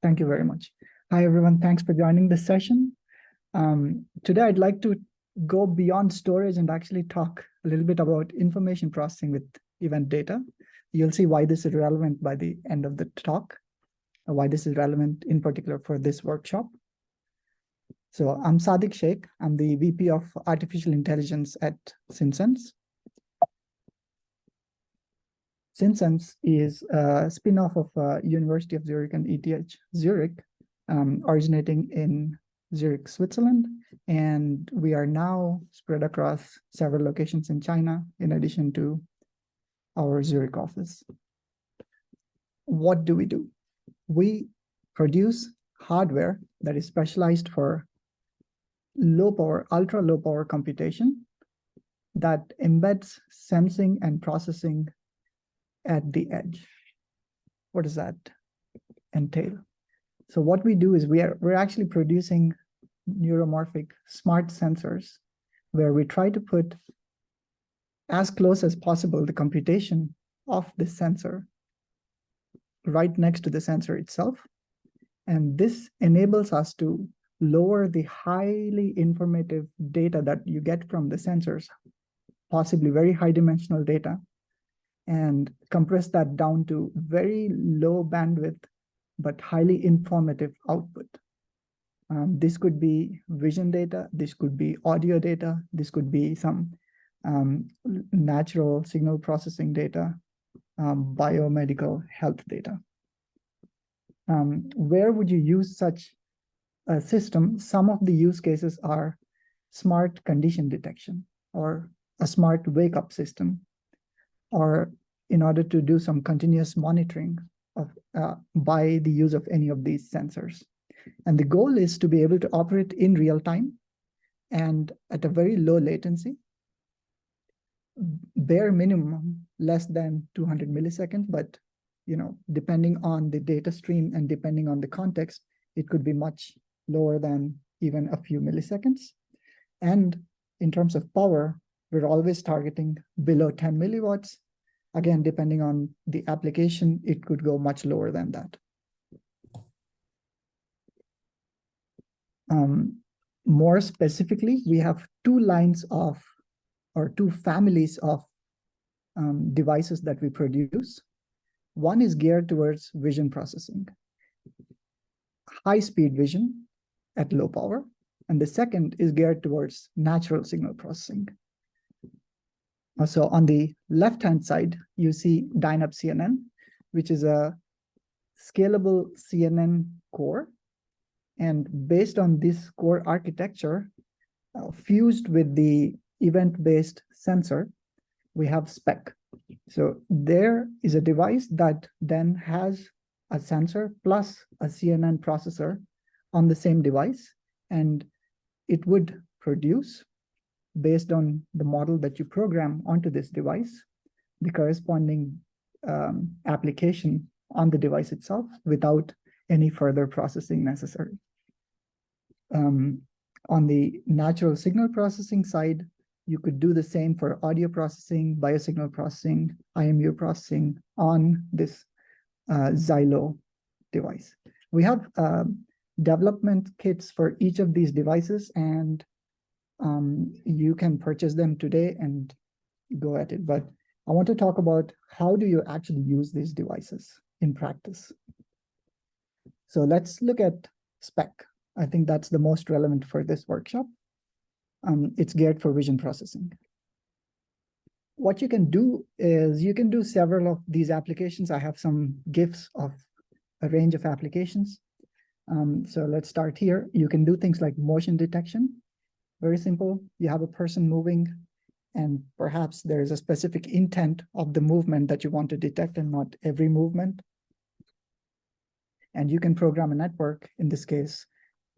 Thank you very much. Hi, everyone. Thanks for joining this session. Today, I'd like to go beyond storage and actually talk a little bit about information processing with event data. You'll see why this is relevant by the end of the talk, why this is relevant in particular for this workshop. So I'm Sadique Sheik. I'm the VP of Artificial Intelligence at SynSense. SynSense is a spin-off of University of Zurich and ETH Zurich, originating in Zurich, Switzerland. And we are now spread across several locations in China, in addition to our Zurich office. What do? We produce hardware that is specialized for low power, ultra low power computation that embeds sensing and processing at the edge. What does that entail? So what we do is we're actually producing neuromorphic smart sensors where we try to put as close as possible the computation of the sensor right next to the sensor itself. And this enables us to lower the highly informative data that you get from the sensors, possibly very high dimensional data, and compress that down to very low bandwidth, but highly informative output. This could be vision data, this could be audio data, this could be some natural signal processing data, biomedical health data. Where would you use such a system? Some of the use cases are smart condition detection or a smart wake-up system, or in order to do some continuous monitoring of by the use of any of these sensors. And the goal is to be able to operate in real time and at a very low latency, bare minimum less than 200 milliseconds, but depending on the data stream and depending on the context, it could be much lower than even a few milliseconds. And in terms of power, we're always targeting below 10 milliwatts. Again, depending on the application, it could go much lower than that. More specifically, we have two families of devices that we produce. One is geared towards vision processing, high-speed vision at low power, and the second is geared towards natural signal processing. So on the left-hand side, you see Dynap CNN, which is a scalable CNN core. And based on this core architecture, fused with the event-based sensor, we have SPEC. So there is a device that then has a sensor plus a CNN processor on the same device, and it would produce, based on the model that you program onto this device, the corresponding application on the device itself without any further processing necessary. On the natural signal processing side, you could do the same for audio processing, biosignal processing, IMU processing on this Xylo device. We have development kits for each of these devices, and you can purchase them today and go at it. But I want to talk about how do you actually use these devices in practice. So let's look at SPEC. I think that's the most relevant for this workshop. It's geared for vision processing. What you can do is you can do several of these applications. I have some GIFs of a range of applications. So let's start here. You can do things like motion detection. Very simple. You have a person moving, and perhaps there is a specific intent of the movement that you want to detect and not every movement. And you can program a network, in this case,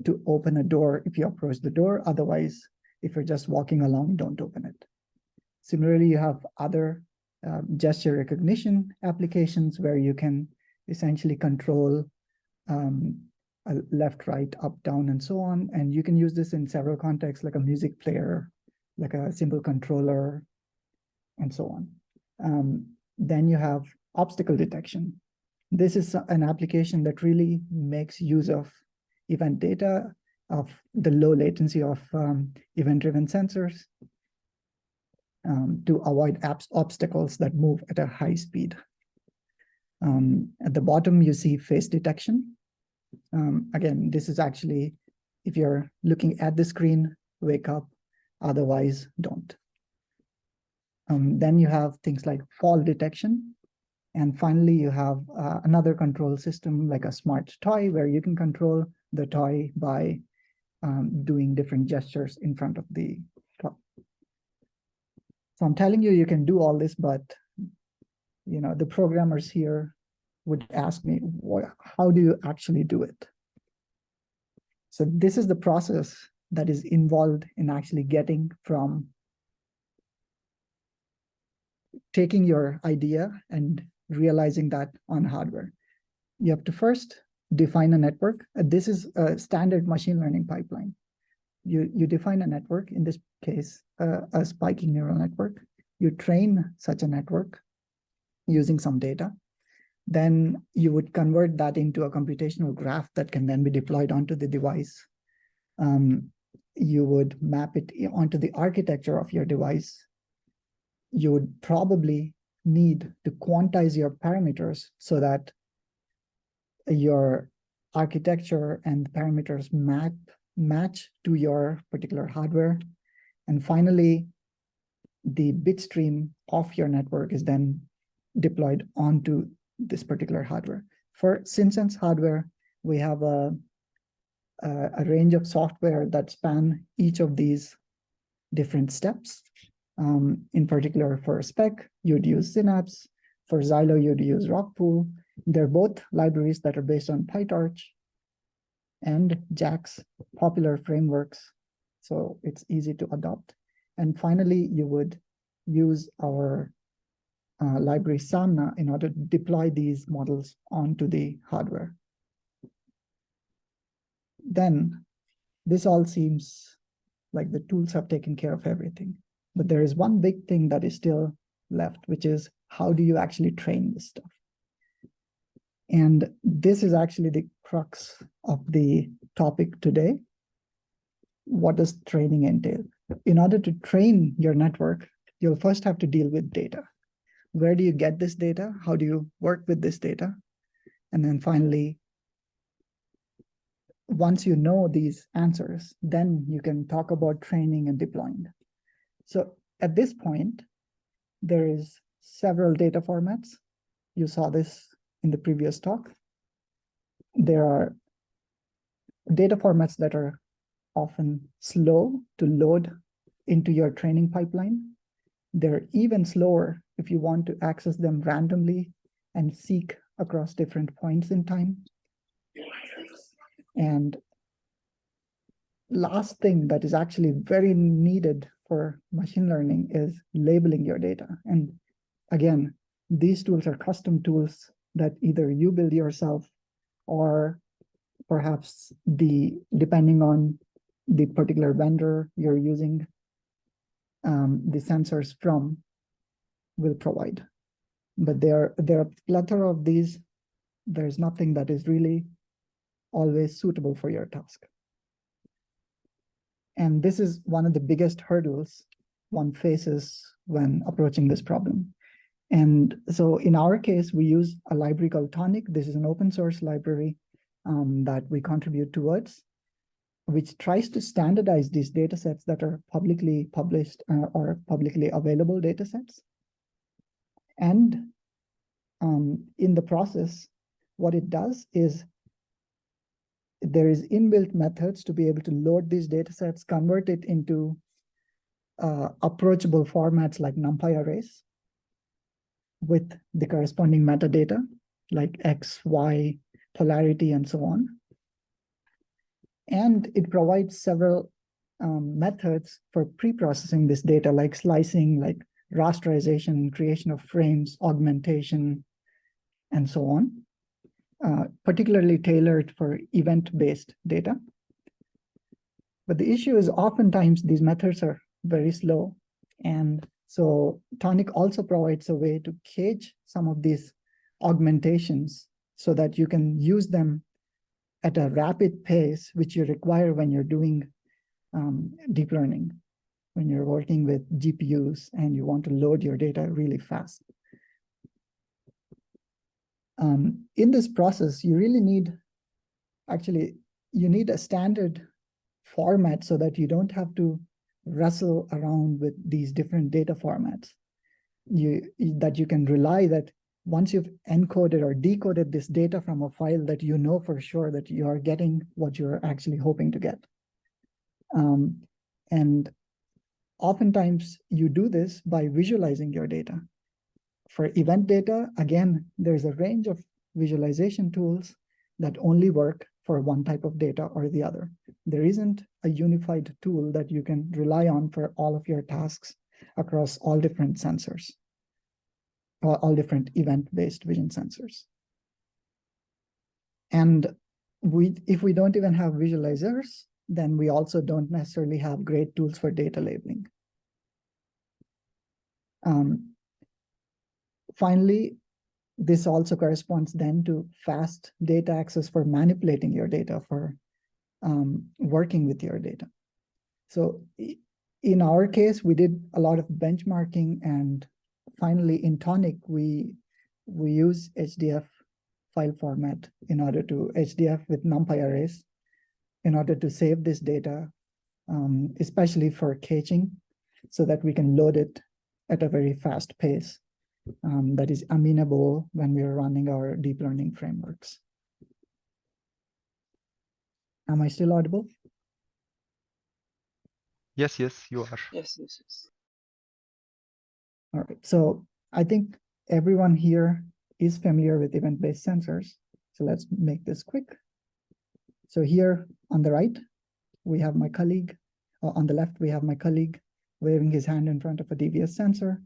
to open a door if you approach the door. Otherwise, if you're just walking along, don't open it. Similarly, you have other gesture recognition applications where you can essentially control left, right, up, down, and so on. And you can use this in several contexts, like a music player, like a simple controller, and so on. Then you have obstacle detection. This is an application that really makes use of event data, of the low latency of event-driven sensors to avoid obstacles that move at a high speed. At the bottom, you see face detection. Again, this is actually, if you're looking at the screen, wake up, otherwise don't. Then you have things like fall detection. And finally, you have another control system like a smart toy where you can control the toy by doing different gestures in front of the toy. So I'm telling you, you can do all this, but the programmers here would ask me, how do you actually do it? So this is the process that is involved in actually getting from taking your idea and realizing that on hardware. You have to first define a network. This is a standard machine learning pipeline. You define a network, in this case, a spiking neural network. You train such a network using some data. Then you would convert that into a computational graph that can then be deployed onto the device. You would map it onto the architecture of your device. You would probably need to quantize your parameters so that your architecture and parameters match to your particular hardware. And finally, the bit stream of your network is then deployed onto this particular hardware. For SynSense hardware, we have a range of software that span each of these different steps. In particular, for spec, you'd use Synapse. For Xylo, you'd use Rockpool. They're both libraries that are based on PyTorch and JAX, popular frameworks, so it's easy to adopt. And finally, you would use our library Samna in order to deploy these models onto the hardware. Then this all seems like the tools have taken care of everything. But there is one big thing that is still left, which is how do you actually train this stuff? And this is actually the crux of the topic today. What does training entail? In order to train your network, you'll first have to deal with data. Where do you get this data? How do you work with this data? And then finally, once you know these answers, then you can talk about training and deploying. So at this point, there is several data formats. You saw this in the previous talk. There are data formats that are often slow to load into your training pipeline. They're even slower if you want to access them randomly and seek across different points in time. And last thing that is actually very needed for machine learning is labeling your data. And again, these tools are custom tools that either you build yourself or perhaps depending on the particular vendor you're using the sensors from will provide. But there are a plethora of these. There's nothing that is really always suitable for your task. And this is one of the biggest hurdles one faces when approaching this problem. And so in our case, we use a library called Tonic. This is an open source library that we contribute towards, which tries to standardize these data sets that are publicly published or publicly available data sets. And in the process, what it does is there is inbuilt methods to be able to load these data sets, convert it into approachable formats like NumPy arrays with the corresponding metadata like X, Y, polarity, and so on. And it provides several methods for pre-processing this data, like slicing, like rasterization, creation of frames, augmentation, and so on, particularly tailored for event-based data. But the issue is oftentimes these methods are very slow. And so Tonic also provides a way to cage some of these augmentations so that you can use them at a rapid pace, which you require when you're doing deep learning, when you're working with GPUs and you want to load your data really fast. In this process, you really need, you need a standard format so that you don't have to wrestle around with these different data formats. That you can rely that once you've encoded or decoded this data from a file, that you know for sure that you are getting what you're actually hoping to get. And oftentimes you do this by visualizing your data. For event data, again, there's a range of visualization tools that only work for one type of data or the other. There isn't a unified tool that you can rely on for all of your tasks across all different sensors, or all different event-based vision sensors. And if we don't even have visualizers, then we also don't necessarily have great tools for data labeling. Finally, this also corresponds then to fast data access for manipulating your data, for working with your data. So in our case, we did a lot of benchmarking, and finally in Tonic, we use HDF file format in order to HDF with NumPy arrays in order to save this data, especially for caching, so that we can load it at a very fast pace that is amenable when we are running our deep learning frameworks. Am I still audible? Yes, you are. Yes. All right, so I think everyone here is familiar with event-based sensors. So let's make this quick. So here on the right, we have my colleague, or on the left, we have my colleague waving his hand in front of a DVS sensor.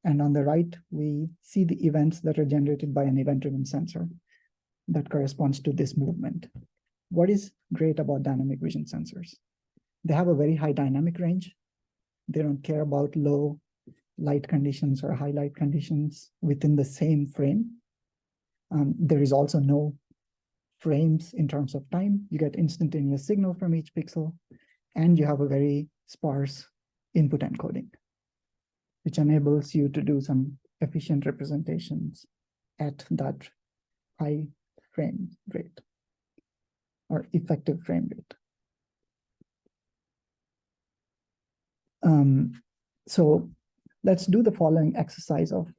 And on the right, we see the events that are generated by an event-driven sensor that corresponds to this movement. What is great about dynamic vision sensors? They have a very high dynamic range. They don't care about low light conditions or high light conditions within the same frame. There is also no frames in terms of time. You get instantaneous signal from each pixel, and you have a very sparse input encoding, which enables you to do some efficient representations at that high frame rate or effective frame rate. So let's do the following exercise of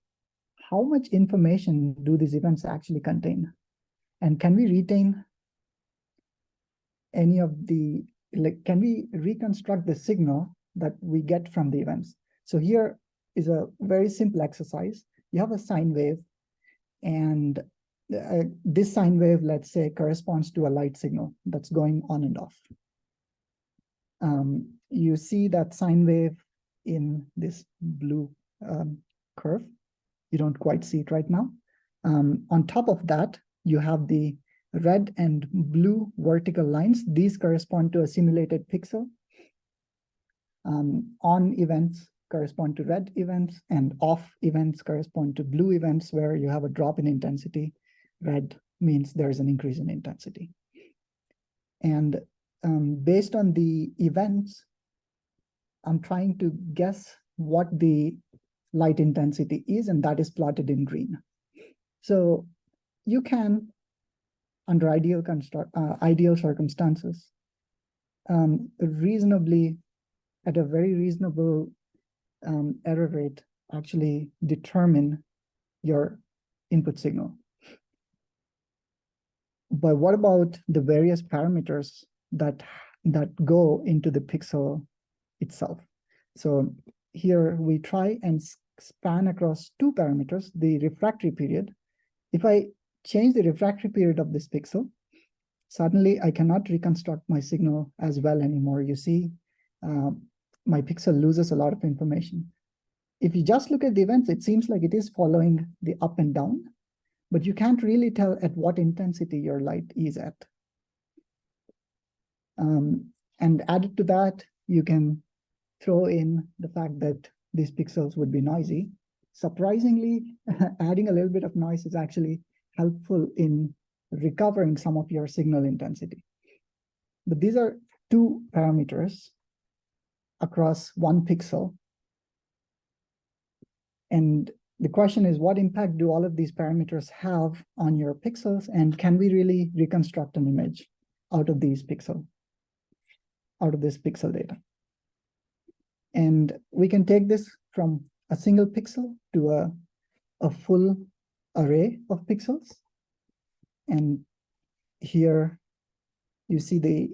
how much information do these events actually contain? And can we retain any of the, can we reconstruct the signal that we get from the events? So here is a very simple exercise. You have a sine wave, and this sine wave, let's say, corresponds to a light signal that's going on and off. You see that sine wave in this blue curve. You don't quite see it right now. On top of that, you have the red and blue vertical lines. These correspond to a simulated pixel. On events correspond to red events, and off events correspond to blue events, where you have a drop in intensity. Red means there's an increase in intensity. And based on the events, I'm trying to guess what the light intensity is, and that is plotted in green. So you can, under ideal circumstances, reasonably, at a very reasonable error rate, actually determine your input signal. But what about the various parameters that go into the pixel itself? So here we try and span across two parameters, the refractory period. If I change the refractory period of this pixel, suddenly I cannot reconstruct my signal as well anymore. You see, my pixel loses a lot of information. If you just look at the events, it seems like it is following the up and down, but you can't really tell at what intensity your light is at. And added to that, you can throw in the fact that these pixels would be noisy. Surprisingly, adding a little bit of noise is actually helpful in recovering some of your signal intensity. But these are two parameters across one pixel. And the question is, what impact do all of these parameters have on your pixels? And can we really reconstruct an image out of this pixel data? And we can take this from a single pixel to a full array of pixels. And here you see the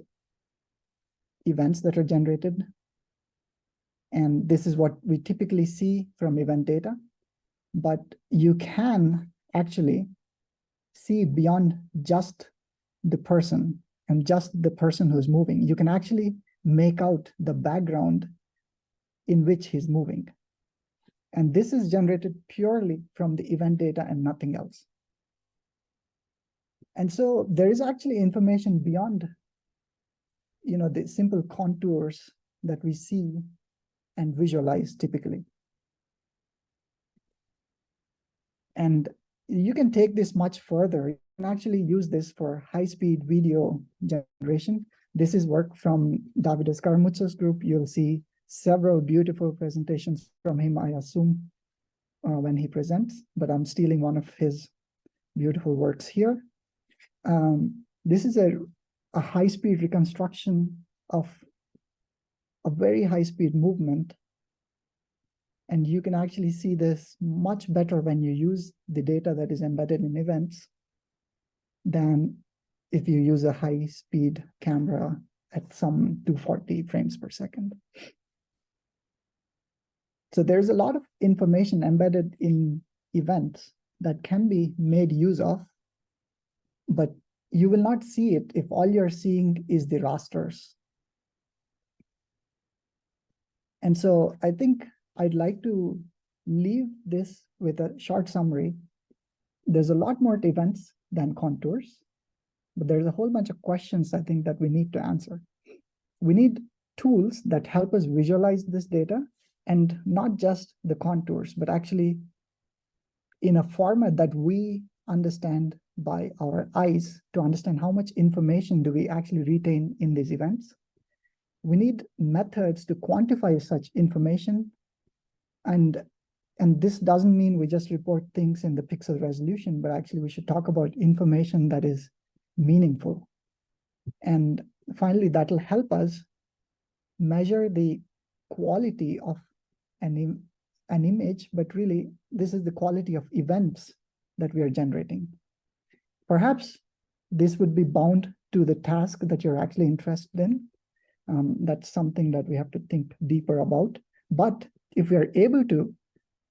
events that are generated. And this is what we typically see from event data. But you can actually see beyond just the person and just the person who's moving. You can actually make out the background in which he's moving. And this is generated purely from the event data and nothing else. And so there is actually information beyond, the simple contours that we see and visualize typically. And you can take this much further. You can actually use this for high-speed video generation. This is work from David Escaramuzzo's group. You'll see several beautiful presentations from him, I assume, when he presents, but I'm stealing one of his beautiful works here. This is a high-speed reconstruction of a very high-speed movement. And you can actually see this much better when you use the data that is embedded in events than if you use a high-speed camera at some 240 frames per second. So there's a lot of information embedded in events that can be made use of, but you will not see it if all you're seeing is the rasters. And so I think I'd like to leave this with a short summary. There's a lot more to events than contours, but there's a whole bunch of questions I think that we need to answer. We need tools that help us visualize this data, and not just the contours, but actually in a format that we understand by our eyes to understand how much information do we actually retain in these events. We need methods to quantify such information. And this doesn't mean we just report things in the pixel resolution, but actually we should talk about information that is meaningful. And finally, that'll help us measure the quality of an image, but really this is the quality of events that we are generating. Perhaps this would be bound to the task that you're actually interested in. That's something that we have to think deeper about. But if we are able to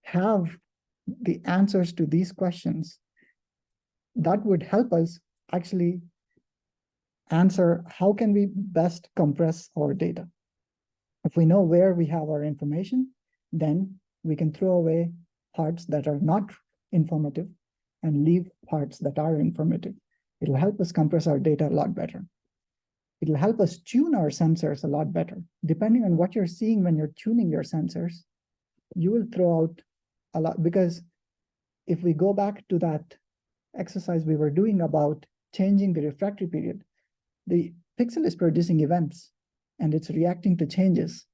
have the answers to these questions, that would help us actually answer how can we best compress our data. If we know where we have our information, then we can throw away parts that are not informative and leave parts that are informative. It'll help us compress our data a lot better. It'll help us tune our sensors a lot better. Depending on what you're seeing when you're tuning your sensors, you will throw out a lot, because if we go back to that exercise we were doing about changing the refractory period, the pixel is producing events and it's reacting to changes,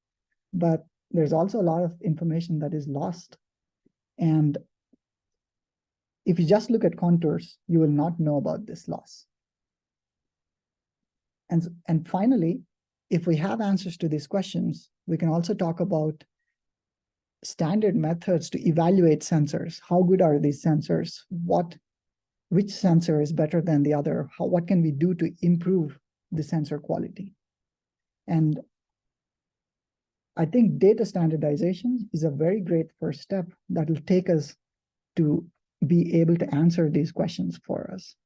but there's also a lot of information that is lost. And if you just look at contours, you will not know about this loss. And finally, if we have answers to these questions, we can also talk about standard methods to evaluate sensors. How good are these sensors? Which sensor is better than the other? What can we do to improve the sensor quality? And I think data standardization is a very great first step that will take us to be able to answer these questions for us.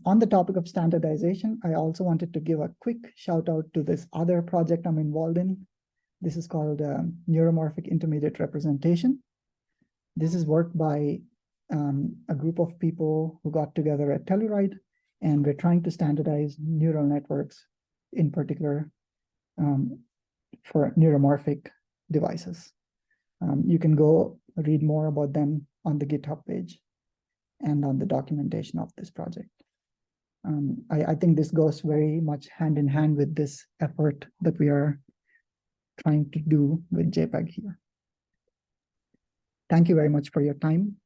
On the topic of standardization, I also wanted to give a quick shout out to this other project I'm involved in. This is called Neuromorphic Intermediate Representation. This is work by a group of people who got together at Telluride, and we're trying to standardize neural networks, in particular for neuromorphic devices. You can go read more about them on the GitHub page and on the documentation of this project. I think this goes very much hand in hand with this effort that we are trying to do with JPEG here. Thank you very much for your time.